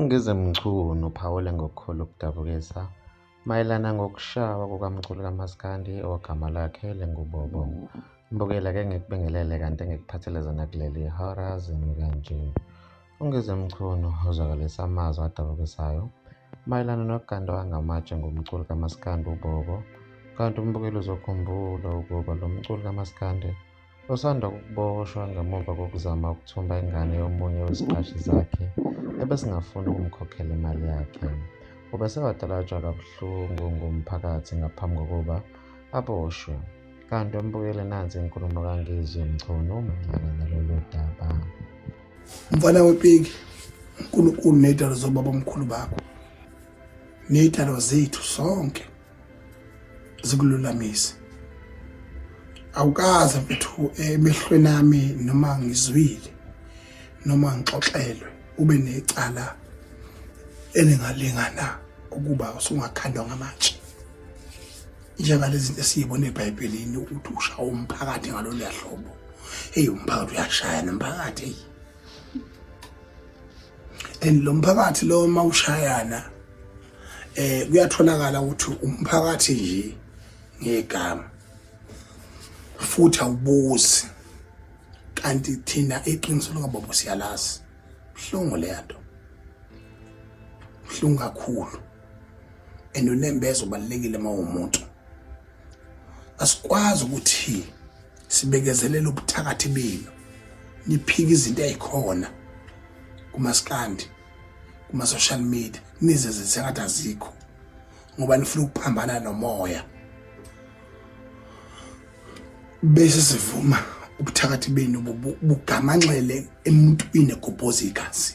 UNgizwe uphawule ngokukhulu ukudabukisa mayelana ngokushaywa kukamculi kaMaskandi ogama lakhe linguBobo. Mbukela-ke ngikubingelele kanti ngikuphathelezana kuleli hora zimi kanje. UNgizwe uzwakalisa amazwi adabukisayo mayelana nokugandwa ngamatshe ngumculi kaMaskandi uBobo. Kanti umbukeli uzokhumbula ukuba lo mculi kaMaskandi usanda ukuboshwa ngemuva kokuzama ukuthumba ingane yomunye weziqashi zakhe ebesingafuni ukumkhokhela imali yakhe. Ubesewadalajwa kabuhlungu ngumphakathi ngaphambi kokuba aboshwe. Kanti umbukele nansi inkulumo kaNgizwe mayelana nalolu daba. Mfana wepiki, uNkulunkulu nezitalo zobaba omkhulu bakho, nezitalo zethu sonke zikululamise. Awukaze mfethu emehlweni ami noma ngizwile noma ngixoxelwe ube necala elingalingana ukuba usungakhandwa ngamatshe. Njengalezi zinto esiyibona eBhayibhelini ukuthi ushawa umphakathi ngalolu hlobo. Hey, umphakathi uyashaya nomphakathi hey. And lo mphakathi lo mawushayana kuyatholakala ukuthi umphakathi nje ngegama futhi awubuzi, kanti thina iqiniso likaBobo siyalazi. Buhlungu lento, buhlungu kakhulu, and unembezo ubalekile mawumuntu. Asikwazi ukuthi sibekezelele ubuthakathi benu niphika izinto ezikhona kuMaskandi kuma-social media nize zengathi azikho ngoba nifuna ukuphambana nomoya, bese sivuma ubuthakathi benu bugamanxele emuntwini egobhoza igazi.